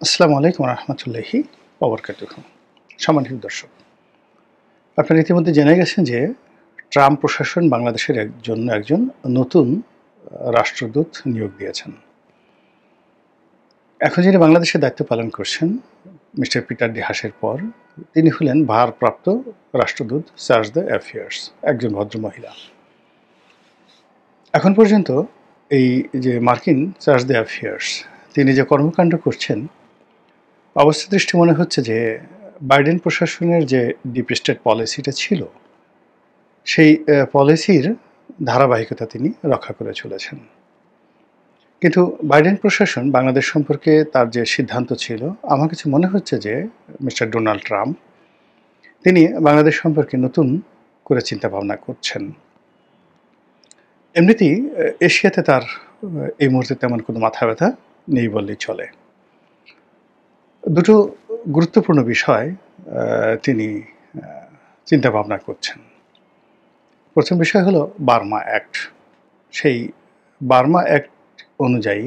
আসসালামু আলাইকুম রহমতুল্লাহি ওবরকাতুহু। সম্মানিত দর্শক, আপনারা ইতিমধ্যে জেনে গেছেন যে ট্রাম্প প্রশাসন বাংলাদেশের জন্য একজন নতুন রাষ্ট্রদূত নিয়োগ দিয়েছেন। এখন যিনি বাংলাদেশে দায়িত্ব পালন করছেন মিস্টার পিটার ডি হাসের পর তিনি হলেন ভারপ্রাপ্ত রাষ্ট্রদূত চার্জ দ্য অ্যাফেয়ার্স, একজন ভদ্রমহিলা। এখন পর্যন্ত এই যে মার্কিন চার্জ দ্য অ্যাফেয়ার্স তিনি যে কর্মকাণ্ড করছেন, অবস্থা দৃষ্টি মনে হচ্ছে যে বাইডেন প্রশাসনের যে ডিপ স্টেট পলিসিটা ছিল সেই পলিসির ধারাবাহিকতা তিনি রক্ষা করে চলেছেন। কিন্তু বাইডেন প্রশাসন বাংলাদেশ সম্পর্কে তার যে সিদ্ধান্ত ছিল, আমার কাছে মনে হচ্ছে যে মিস্টার ডোনাল্ড ট্রাম্প তিনি বাংলাদেশ সম্পর্কে নতুন করে চিন্তা ভাবনা করছেন। এমনিতেই এশিয়াতে তার এই মুহূর্তে তেমন কোনো মাথা ব্যথা নেই বললেই চলে। দুটো গুরুত্বপূর্ণ বিষয় তিনি চিন্তা ভাবনা করছেন। প্রথম বিষয় হলো বার্মা অ্যাক্ট। সেই বার্মা অ্যাক্ট অনুযায়ী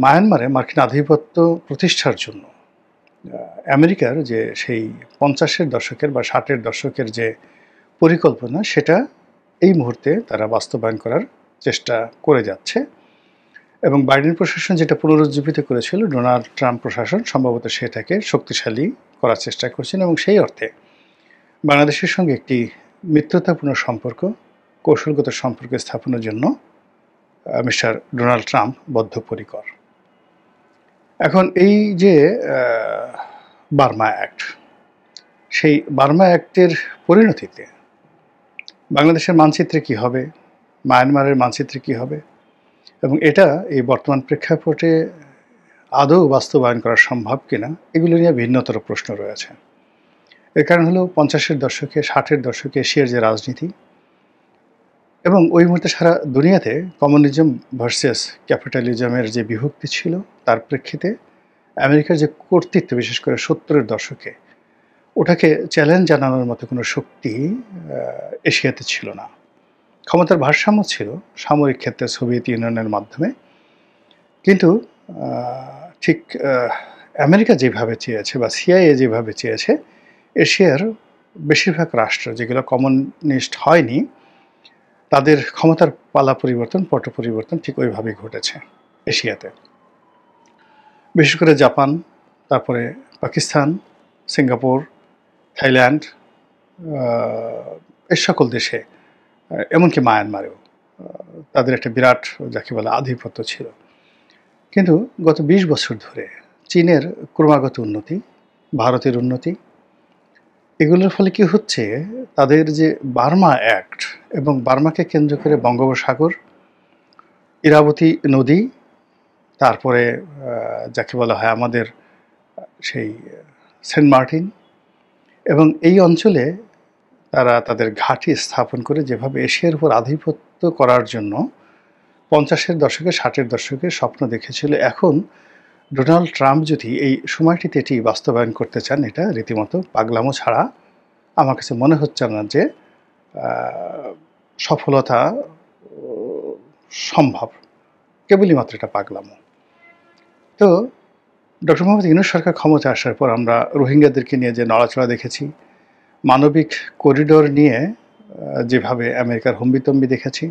মায়ানমারে মার্কিন আধিপত্য প্রতিষ্ঠার জন্য আমেরিকার যে সেই 50-এর দশকের বা 60-এর দশকের যে পরিকল্পনা, সেটা এই মুহূর্তে তারা বাস্তবায়ন করার চেষ্টা করে যাচ্ছে। এবং বাইডেন প্রশাসন যেটা পুনরুজ্জীবিত করেছিল, ডোনাল্ড ট্রাম্প প্রশাসন সম্ভবত সেটাকে শক্তিশালী করার চেষ্টা করছেন এবং সেই অর্থে বাংলাদেশের সঙ্গে একটি মিত্রতাপূর্ণ সম্পর্ক, কৌশলগত সম্পর্ক স্থাপনের জন্য মিস্টার ডোনাল্ড ট্রাম্প বদ্ধপরিকর। এখন এই যে বার্মা অ্যাক্ট, সেই বার্মা অ্যাক্টের পরিণতিতে বাংলাদেশের মানচিত্রে কি হবে, মায়ানমারের মানচিত্রে কি হবে, এবং এটা এই বর্তমান প্রেক্ষাপটে আদৌ বাস্তবায়ন করা সম্ভব কিনা, এগুলো নিয়ে ভিন্নতর প্রশ্ন রয়েছে। এর কারণ হলো 50-এর দশকে 60-এর দশকে এশিয়ার যে রাজনীতি এবং ওই মুহূর্তে সারা দুনিয়াতে কমিউনিজম ভার্সেস ক্যাপিটালিজমের যে বিভক্তি ছিল, তার প্রেক্ষিতে আমেরিকার যে কর্তৃত্ব, বিশেষ করে 70-এর দশকে, ওটাকে চ্যালেঞ্জ জানানোর মতো কোনো শক্তি এশিয়াতে ছিল না। ক্ষমতার ভারসাম্য ছিল সামরিক ক্ষেত্রে সোভিয়েত ইউনিয়নের মাধ্যমে, কিন্তু ঠিক আমেরিকা যেভাবে চেয়েছে বা সিআইএ যেভাবে চেয়েছে, এশিয়ার বেশিরভাগ রাষ্ট্র যেগুলো কমিউনিস্ট হয়নি, তাদের ক্ষমতার পালা পরিবর্তন, পট পরিবর্তন ঠিক ওইভাবেই ঘটেছে এশিয়াতে। বিশেষ করে জাপান, তারপরে পাকিস্তান, সিঙ্গাপুর, থাইল্যান্ড, এই সকল দেশে, এমনকি মায়ানমারেও তাদের একটা বিরাট যাকে বলে আধিপত্য ছিল। কিন্তু গত 20 বছর ধরে চীনের ক্রমাগত উন্নতি, ভারতের উন্নতি, এগুলোর ফলে কি হচ্ছে, তাদের যে বার্মা অ্যাক্ট এবং বার্মাকে কেন্দ্র করে বঙ্গোপসাগর, ইরাবতী নদী, তারপরে যাকে বলা হয় আমাদের সেই সেন্ট মার্টিন, এবং এই অঞ্চলে তারা তাদের ঘাঁটি স্থাপন করে যেভাবে এশিয়ার উপর আধিপত্য করার জন্য 50-এর দশকে 60-এর দশকে স্বপ্ন দেখেছিল, এখন ডোনাল্ড ট্রাম্প যদি এই সময়টিতে এটি বাস্তবায়ন করতে চান, এটা রীতিমতো পাগলামো ছাড়া আমার কাছে মনে হচ্ছে না যে সফলতা সম্ভব। কেবলই মাত্র এটা পাগলামো। তো ডক্টর মোহাম্মদ ইউনূস সরকার ক্ষমতা আসার পর আমরা রোহিঙ্গাদেরকে নিয়ে যে নড়াচড়া দেখেছি, মানবিক করিডোর নিয়ে যেভাবে আমেরিকার হম্বিতম্বি দেখেছি,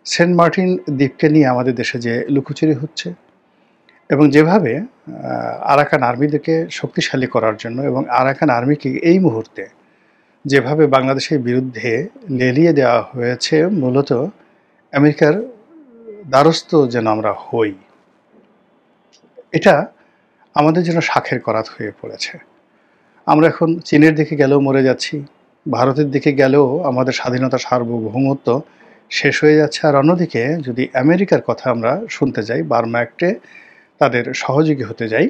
সেন্ট মার্টিন দ্বীপকে নিয়ে আমাদের দেশে যে লুকোচুরি হচ্ছে, এবং যেভাবে আরাকান আর্মিদেরকে শক্তিশালী করার জন্য এবং আরাকান আর্মিকে এই মুহূর্তে যেভাবে বাংলাদেশের বিরুদ্ধে লেলিয়ে দেওয়া হয়েছে, মূলত আমেরিকার দ্বারস্থ যেন আমরা হই, এটা আমাদের জন্য শাখের করাত হয়ে পড়েছে। আমরা এখন চীনের দিকে গেলেও মরে যাচ্ছি, ভারতের দিকে গেলেও আমাদের স্বাধীনতা সার্বভৌমত্ব শেষ হয়ে যাচ্ছে। আর অন্যদিকে যদি আমেরিকার কথা আমরা শুনতে যাই, বার্মা অ্যাক্টে তাদের সহযোগী হতে যাই,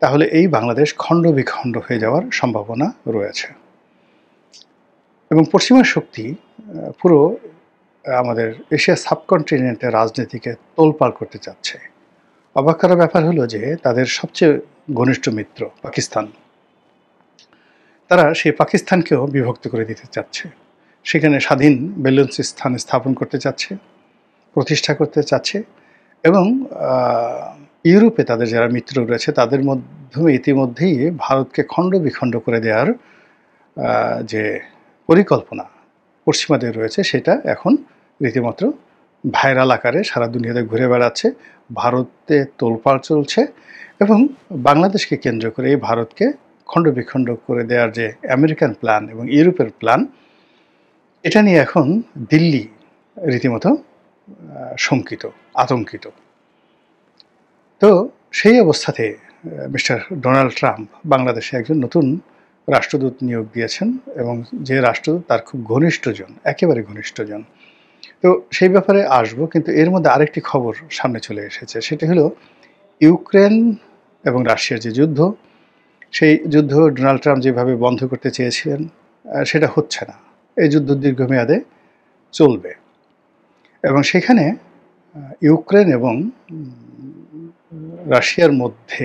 তাহলে এই বাংলাদেশ খণ্ড বিখণ্ড হয়ে যাওয়ার সম্ভাবনা রয়েছে। এবং পশ্চিমা শক্তি পুরো আমাদের এশিয়া সাবকন্টিনেন্টের রাজনীতিকে তোলপাড় করতে চাচ্ছে। অবাক করার ব্যাপার হলো যে তাদের সবচেয়ে ঘনিষ্ঠ মিত্র পাকিস্তান, তারা সেই পাকিস্তানকেও বিভক্ত করে দিতে চাচ্ছে, সেখানে স্বাধীন বেলুচিস্তান স্থাপন করতে চাচ্ছে, প্রতিষ্ঠা করতে চাচ্ছে, এবং ইউরোপে তাদের যারা মিত্র রয়েছে তাদের মাধ্যমে ইতিমধ্যেই ভারতকে খণ্ড বিখণ্ড করে দেওয়ার যে পরিকল্পনা পশ্চিমাদের রয়েছে সেটা এখন রীতিমতো ভাইরাল আকারে সারা দুনিয়াতে ঘুরে বেড়াচ্ছে। ভারতে তোলপাড় চলছে এবং বাংলাদেশকে কেন্দ্র করে এই ভারতকে খণ্ড বিখণ্ড করে দেওয়ার যে আমেরিকান প্ল্যান এবং ইউরোপের প্ল্যান, এটা নিয়ে এখন দিল্লি রীতিমতো শঙ্কিত, আতঙ্কিত। তো সেই অবস্থাতে মিস্টার ডোনাল্ড ট্রাম্প বাংলাদেশে একজন নতুন রাষ্ট্রদূত নিয়োগ দিয়েছেন এবং যে রাষ্ট্রদূত তার খুব ঘনিষ্ঠজন, একেবারে ঘনিষ্ঠজন। তো সেই ব্যাপারে আসবো, কিন্তু এর মধ্যে আরেকটি খবর সামনে চলে এসেছে। সেটা হলো ইউক্রেন এবং রাশিয়ার যে যুদ্ধ, সেই যুদ্ধ ডোনাল্ড ট্রাম্প যেভাবে বন্ধ করতে চেয়েছিলেন সেটা হচ্ছে না। এই যুদ্ধ দীর্ঘমেয়াদে চলবে এবং সেখানে ইউক্রেন এবং রাশিয়ার মধ্যে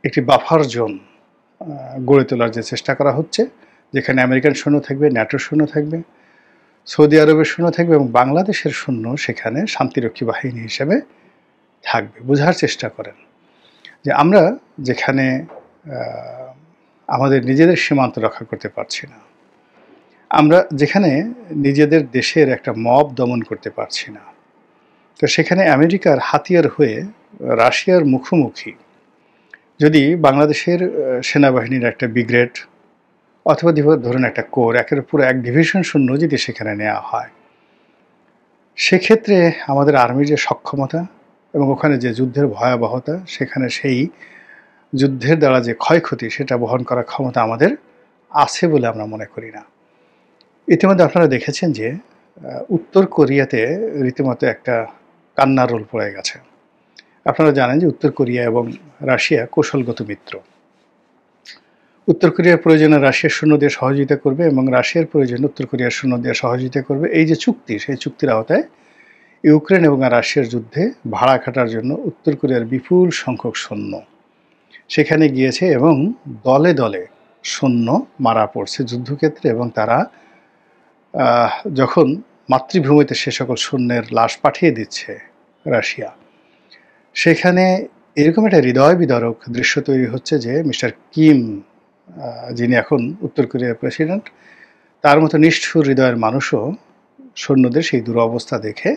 একটি বাফার জোন গড়ে তোলার যে চেষ্টা করা হচ্ছে, যেখানে আমেরিকান সৈন্য থাকবে, ন্যাটোর সৈন্য থাকবে, সৌদি আরবের সৈন্য থাকবে এবং বাংলাদেশের সৈন্য সেখানে শান্তিরক্ষী বাহিনী হিসেবে থাকবে। বোঝার চেষ্টা করেন যে আমরা যেখানে আমাদের নিজেদের সীমান্ত রক্ষা করতে পারছি না, আমরা যেখানে নিজেদের দেশের একটা মব দমন করতে পারছি না, তো সেখানে আমেরিকার হাতিয়ার হয়ে রাশিয়ার মুখোমুখি যদি বাংলাদেশের সেনাবাহিনীর একটা ব্রিগেড অথবা ধরুন একটা কোর, একের পুরো এক ডিভিশন সৈন্য যদি সেখানে নেওয়া হয়, সেক্ষেত্রে আমাদের আর্মির যে সক্ষমতা এবং ওখানে যে যুদ্ধের ভয়াবহতা, সেখানে সেই যুদ্ধের দ্বারা যে ক্ষয়ক্ষতি সেটা বহন করার ক্ষমতা আমাদের আছে বলে আমরা মনে করি না। ইতিমধ্যে আপনারা দেখেছেন যে উত্তর কোরিয়াতে রীতিমতো একটা কান্নার রোল পড়ে গেছে। আপনারা জানেন যে উত্তর কোরিয়া এবং রাশিয়া কৌশলগত মিত্র। উত্তর কোরিয়ার প্রয়োজনে রাশিয়ার সৈন্য দিয়ে সহযোগিতা করবে এবং রাশিয়ার প্রয়োজনে উত্তর কোরিয়ার সৈন্য দিয়ে সহযোগিতা করবে। এই যে চুক্তি, সেই চুক্তির আওতায় ইউক্রেন এবং রাশিয়ার যুদ্ধে ভাড়া খাটার জন্য উত্তর কোরিয়ার বিপুল সংখ্যক সৈন্য সেখানে গিয়েছে এবং দলে দলে সৈন্য মারা পড়ছে যুদ্ধক্ষেত্রে এবং তারা যখন মাতৃভূমিতে সে সকল সৈন্যের লাশ পাঠিয়ে দিচ্ছে রাশিয়া, সেখানে এরকম একটা হৃদয় বিদারক দৃশ্য তৈরি হচ্ছে যে মিস্টার কিম, যিনি এখন উত্তর কোরিয়ার প্রেসিডেন্ট, তার মতো নিষ্ঠুর হৃদয়ের মানুষও সৈন্যদের সেই দুরবস্থা দেখে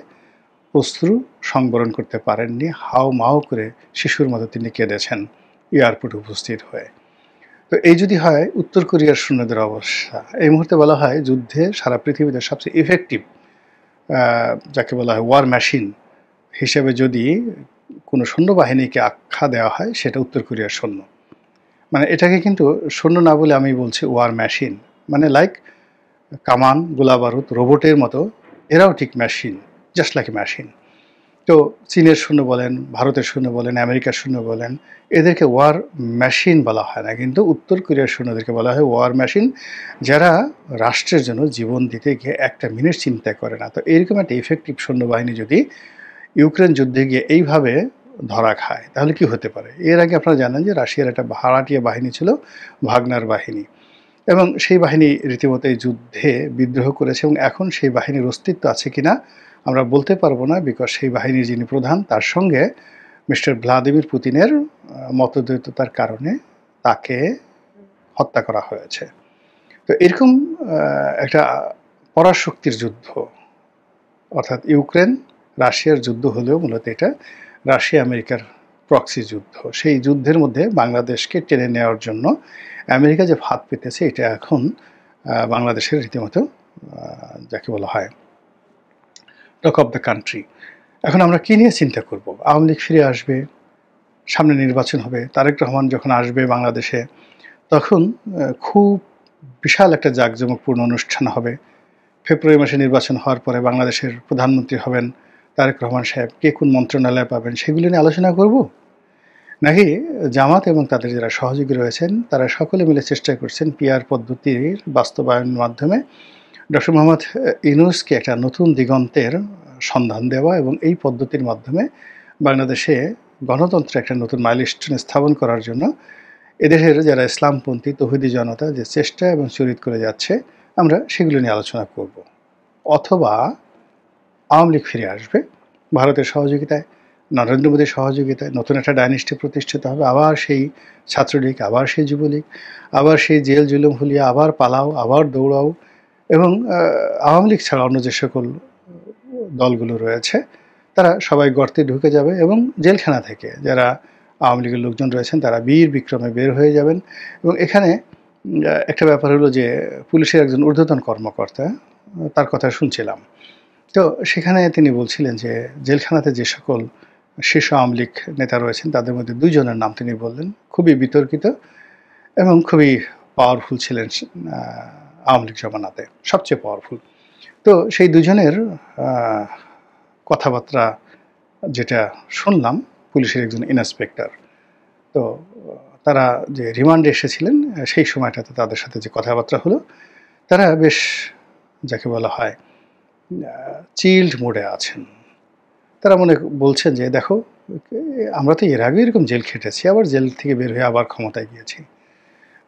অশ্রু সংবরণ করতে পারেননি। হাও মাও করে শিশুর মতো তিনি কেঁদেছেন এয়ারপোর্টে উপস্থিত হয়ে। তো এই যদি হয় উত্তর কোরিয়ার সৈন্যদের অবস্থা, এই মুহূর্তে বলা হয় যুদ্ধে সারা পৃথিবীতে সবচেয়ে ইফেক্টিভ, যাকে বলা হয় ওয়ার মেশিন হিসেবে যদি কোনো সৈন্যবাহিনীকে আখ্যা দেওয়া হয়, সেটা উত্তর কোরিয়ার সৈন্য। মানে এটাকে কিন্তু সৈন্য না বলে আমি বলছি ওয়ার মেশিন, মানে লাইক কামান, গোলাবারুদ, রোবটের মতো এরাও ঠিক machine, just like a machine. তো চীনের সৈন্য বলেন, ভারতের সৈন্য বলেন, আমেরিকার সৈন্য বলেন, এদেরকে ওয়ার মেশিন বলা হয় না, কিন্তু উত্তর কোরিয়ার সৈন্যদেরকে বলা হয় ওয়ার মেশিন, যারা রাষ্ট্রের জন্য জীবন দিতে গিয়ে একটা মিনিট চিন্তা করে না। তো এইরকম একটা ইফেক্টিভ সৈন্যবাহিনী যদি ইউক্রেন যুদ্ধে গিয়ে এইভাবে ধরা খায়, তাহলে কি হতে পারে? এর আগে আপনারা জানেন যে রাশিয়ার একটা ভাড়াটিয়া বাহিনী ছিল, ভাগনার বাহিনী, এবং সেই বাহিনী রীতিমতো এই যুদ্ধে বিদ্রোহ করেছে এবং এখন সেই বাহিনীর অস্তিত্ব আছে কিনা আমরা বলতে পারবো না, বিকজ সেই বাহিনীর যিনি প্রধান, তার সঙ্গে মিস্টার ভ্লাদিমির পুতিনের মতদ্বৈততার কারণে তাকে হত্যা করা হয়েছে। তো এরকম একটা পরাশক্তির যুদ্ধ, অর্থাৎ ইউক্রেন রাশিয়ার যুদ্ধ হলেও মূলত এটা রাশিয়া আমেরিকার প্রক্সি যুদ্ধ। সেই যুদ্ধের মধ্যে বাংলাদেশকে টেনে নেওয়ার জন্য আমেরিকা যে ফাঁদ পেতেছে, এটা এখন বাংলাদেশের রীতিমতো যাকে বলা হয় টক অফ দ্য কান্ট্রি। এখন আমরা কী নিয়ে চিন্তা করব? আওয়ামী লীগ ফিরে আসবে, সামনে নির্বাচন হবে, তারেক রহমান যখন আসবে বাংলাদেশে, তখন খুব বিশাল একটা জাঁকজমকপূর্ণ অনুষ্ঠান হবে। ফেব্রুয়ারি মাসে নির্বাচন হওয়ার পরে বাংলাদেশের প্রধানমন্ত্রী হবেন তারেক রহমান সাহেব, কে কোন মন্ত্রণালয় পাবেন সেগুলো নিয়ে আলোচনা করব, নাকি জামাত এবং তাদের যারা সহযোগী রয়েছেন তারা সকলে মিলে চেষ্টা করছেন পিআর পদ্ধতির বাস্তবায়নের মাধ্যমে ডক্টর মোহাম্মদ ইউনূসকে একটা নতুন দিগন্তের সন্ধান দেওয়া এবং এই পদ্ধতির মাধ্যমে বাংলাদেশে গণতন্ত্রে একটা নতুন মাইলস্টোন স্থাপন করার জন্য এদেশের যারা ইসলামপন্থী তৌহিদি জনতা যে চেষ্টা এবং চরিত করে যাচ্ছে, আমরা সেগুলো নিয়ে আলোচনা করব। অথবা আওয়ামী লীগ ফিরে আসবে ভারতের সহযোগিতায়, নরেন্দ্র মোদীর সহযোগিতায় নতুন একটা ডাইনেস্টি প্রতিষ্ঠিত হবে, আবার সেই ছাত্রলীগ, আবার সেই যুবলীগ, আবার সেই জেল জুলুম হুলিয়া, আবার পালাও, আবার দৌড়াও, এবং আওয়ামী লীগ ছাড়া অন্য যে সকল দলগুলো রয়েছে তারা সবাই গর্তে ঢুকে যাবে, এবং জেলখানা থেকে যারা আওয়ামী লীগের লোকজন রয়েছেন তারা বীর বিক্রমে বের হয়ে যাবেন। এবং এখানে একটা ব্যাপার হলো যে পুলিশের একজন ঊর্ধ্বতন কর্মকর্তা, তার কথা শুনছিলাম, তো সেখানে তিনি বলছিলেন যে জেলখানাতে যে সকল শীর্ষ আওয়ামী লীগ নেতা রয়েছেন তাদের মধ্যে 2 জনের নাম তিনি বললেন, খুবই বিতর্কিত এবং খুবই পাওয়ারফুল ছিলেন আওয়ামী লীগ জমানাতে, সবচেয়ে পাওয়ারফুল। তো সেই 2 জনের কথাবার্তা যেটা শুনলাম, পুলিশের একজন ইন্সপেক্টর, তো তারা যে রিমান্ডে এসেছিলেন সেই সময়টাতে তাদের সাথে যে কথাবার্তা হলো, তারা বেশ যাকে বলা হয় চিল্ড মোডে আছেন। তারা বলছেন যে দেখো, আমরা তো এর আগে এরকম জেল খেটেছি, আবার জেল থেকে বের হয়ে আবার ক্ষমতায় গিয়েছি।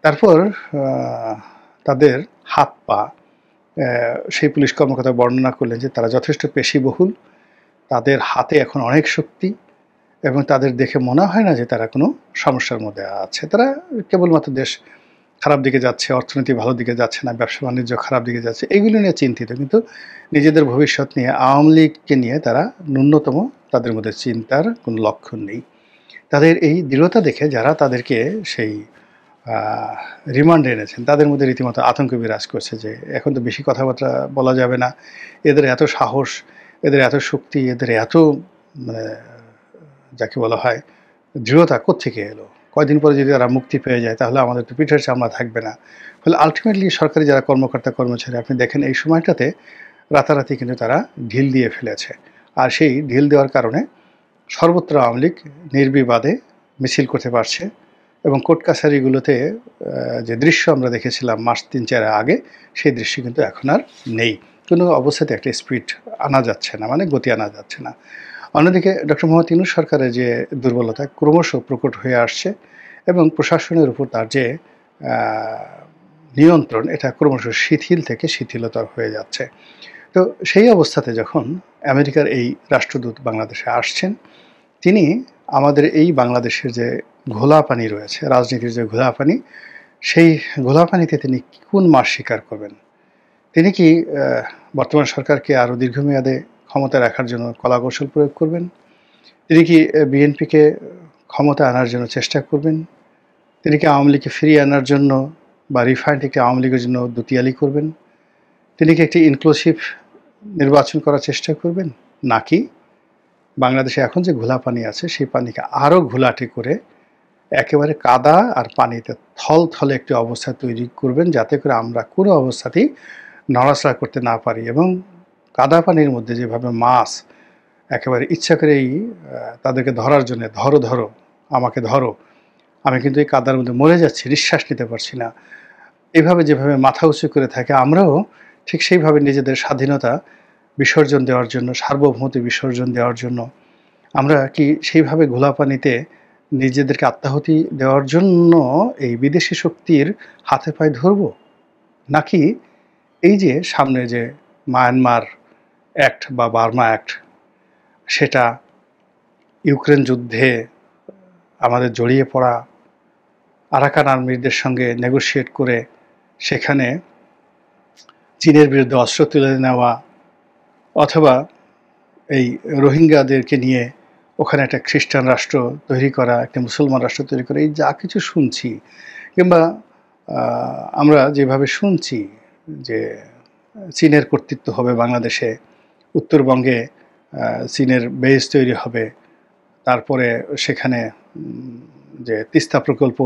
তারপর তাদের হাত পা, সেই পুলিশ কর্মকর্তা বর্ণনা করলেন যে তারা যথেষ্ট পেশিবহুল, তাদের হাতে এখন অনেক শক্তি, এবং তাদের দেখে মনে হয় না যে তারা কোনো সমস্যার মধ্যে আছে। তারা কেবলমাত্র দেশ খারাপ দিকে যাচ্ছে, অর্থনীতি ভালো দিকে যাচ্ছে না, ব্যবসা বাণিজ্য খারাপ দিকে যাচ্ছে, এইগুলো নিয়ে চিন্তিত, কিন্তু নিজেদের ভবিষ্যৎ নিয়ে, আওয়ামী লীগকে নিয়ে তারা ন্যূনতম তাদের মধ্যে চিন্তার কোনো লক্ষণ নেই। তাদের এই দৃঢ়তা দেখে যারা তাদেরকে সেই রিমান্ডে এনেছেন তাদের মধ্যে রীতিমতো আতঙ্ক বিরাজ করছে যে এখন তো বেশি কথাবার্তা বলা যাবে না, এদের এত সাহস, এদের এত শক্তি, এদের এত মানে যাকে বলা হয় দৃঢ়তা কোত্থেকে এলো, কয়দিন পরে যদি তারা মুক্তি পেয়ে যায় তাহলে আমাদের তো পিঠের চামড়া থাকবে না। ফলে আলটিমেটলি সরকারি যারা কর্মকর্তা কর্মচারী, আপনি দেখেন এই সময়টাতে রাতারাতি কিন্তু তারা ঢিল দিয়ে ফেলেছে, আর সেই ঢিল দেওয়ার কারণে সর্বত্র আওয়ামী লীগ নির্বিবাদে মিছিল করতে পারছে, এবং কোর্ট কাছারিগুলোতে যে দৃশ্য আমরা দেখেছিলাম মাস 3-4 আগে, সেই দৃশ্য কিন্তু এখন আর নেই। কোনো অবস্থাতে একটা স্পিড আনা যাচ্ছে না, মানে গতি আনা যাচ্ছে না। অন্যদিকে ডক্টর মোহাম্মদ ইউনূস সরকারের যে দুর্বলতা ক্রমশ প্রকট হয়ে আসছে, এবং প্রশাসনের উপর তার যে নিয়ন্ত্রণ, এটা ক্রমশ শিথিল থেকে শিথিলতর হয়ে যাচ্ছে। তো সেই অবস্থাতে যখন আমেরিকার এই রাষ্ট্রদূত বাংলাদেশে আসছেন, তিনি আমাদের এই বাংলাদেশের যে ঘোলা পানি রয়েছে, রাজনীতির যে ঘোলা পানি, সেই ঘোলা পানিতে তিনি কোন মাস স্বীকার করবেন? তিনি কি বর্তমান সরকারকে আরও দীর্ঘমেয়াদে ক্ষমতা রাখার জন্য কলাকৌশল প্রয়োগ করবেন? তিনি কি বিএনপিকে ক্ষমতা আনার জন্য চেষ্টা করবেন? তিনি কি আওয়ামী লীগকে ফিরিয়ে আনার জন্য বা রিফাইন্ড একটি আওয়ামী লীগের জন্য দুতিয়ালি করবেন? তিনি কি একটি ইনক্লুসিভ নির্বাচন করার চেষ্টা করবেন? নাকি বাংলাদেশে এখন যে ঘোলা পানি আছে সেই পানিকে আরও ঘোলাটে করে একেবারে কাদা আর পানিতে থলথলে একটি অবস্থা তৈরি করবেন, যাতে করে আমরা কোনো অবস্থাতেই নড়াচড়া করতে না পারি, এবং কাদা পানির মধ্যে যেভাবে মাছ একেবারে ইচ্ছা করেই তাদেরকে ধরার জন্য ধরো ধরো আমাকে ধরো, আমি কিন্তু এই কাদার মধ্যে মরে যাচ্ছি, নিঃশ্বাস নিতে পারছি না, এইভাবে যেভাবে মাথা উঁচু করে থাকে, আমরাও ঠিক সেইভাবে নিজেদের স্বাধীনতা বিসর্জন দেওয়ার জন্য, সার্বভৌমত্ব বিসর্জন দেওয়ার জন্য আমরা কি সেইভাবে ঘোলা পানিতে নিজেদেরকে আত্মাহুতি দেওয়ার জন্য এই বিদেশি শক্তির হাতে পায়ে ধরব? নাকি এই যে সামনে যে মায়ানমার অ্যাক্ট বা বার্মা অ্যাক্ট, সেটা ইউক্রেন যুদ্ধে আমাদের জড়িয়ে পড়া, আরাকান আর্মিদের সঙ্গে নেগোশিয়েট করে সেখানে চীনের বিরুদ্ধে অস্ত্র তুলে নেওয়া, অথবা এই রোহিঙ্গাদেরকে নিয়ে ওখানে একটা খ্রিস্টান রাষ্ট্র তৈরি করা, একটা মুসলমান রাষ্ট্র তৈরি করা, এই যা কিছু শুনছি, কিংবা আমরা যেভাবে শুনছি যে চীনের কর্তৃত্ব হবে বাংলাদেশে, উত্তরবঙ্গে চীনের বেস তৈরি হবে, তারপরে সেখানে যে তিস্তা প্রকল্প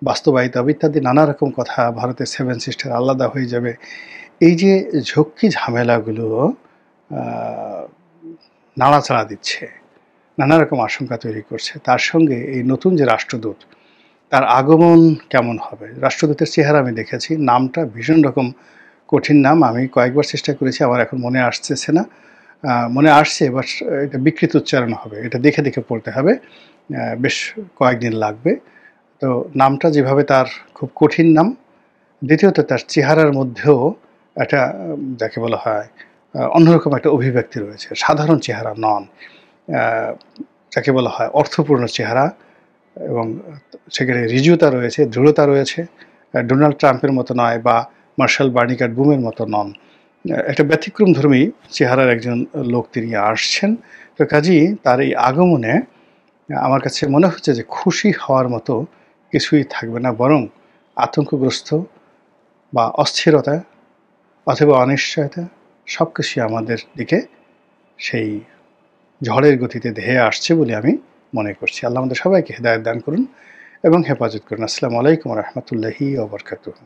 বাস্তবায়িত হবে ইত্যাদি নানা রকম কথা, ভারতের 7 সিস্টার আলাদা হয়ে যাবে, এই যে ঝক্কি ঝামেলাগুলো নাড়াচাড়া দিচ্ছে, নানা রকম আশঙ্কা তৈরি করছে। তার সঙ্গে এই নতুন যে রাষ্ট্রদূত, তার আগমন কেমন হবে? রাষ্ট্রদূতের চেহারা আমি দেখেছি, নামটা ভীষণ রকম কঠিন নাম, আমি কয়েকবার চেষ্টা করেছি, আমার এখন মনে আসতেছে না, মনে আসছে বাট এটা বিকৃত উচ্চারণ হবে, এটা দেখে দেখে পড়তে হবে, বেশ কয়েকদিন লাগবে। তো নামটা যেভাবে তার খুব কঠিন নাম, দ্বিতীয়ত তার চেহারার মধ্যেও একটা যাকে বলা হয় অন্যরকম একটা অভিব্যক্তি রয়েছে, সাধারণ চেহারা নন, যাকে বলা হয় অর্থপূর্ণ চেহারা, এবং সেখানে ঋজুতা রয়েছে, দৃঢ়তা রয়েছে। ডোনাল্ড ট্রাম্পের মতো নয় বা মার্শাল বার্নিকাট বুমের মতো নন। একটা ব্যতিক্রমধর্মী চেহারার একজন লোক তিনি আসছেন। তো কাজেই তার এই আগমনে আমার কাছে মনে হচ্ছে যে খুশি হওয়ার মতো কিছুই থাকবে না, বরং আতঙ্কগ্রস্ত বা অস্থিরতা অথবা অনিশ্চয়তা সব কিছুই আমাদের দিকে সেই ঝড়ের গতিতে ধেয়ে আসছে বলে আমি মনে করছি। আল্লাহ আমাদের সবাইকে হেদায়েত দান করুন এবং হেফাজত করুন। আসসালামু আলাইকুম ওয়া রাহমাতুল্লাহি ওয়া বারাকাতুহু।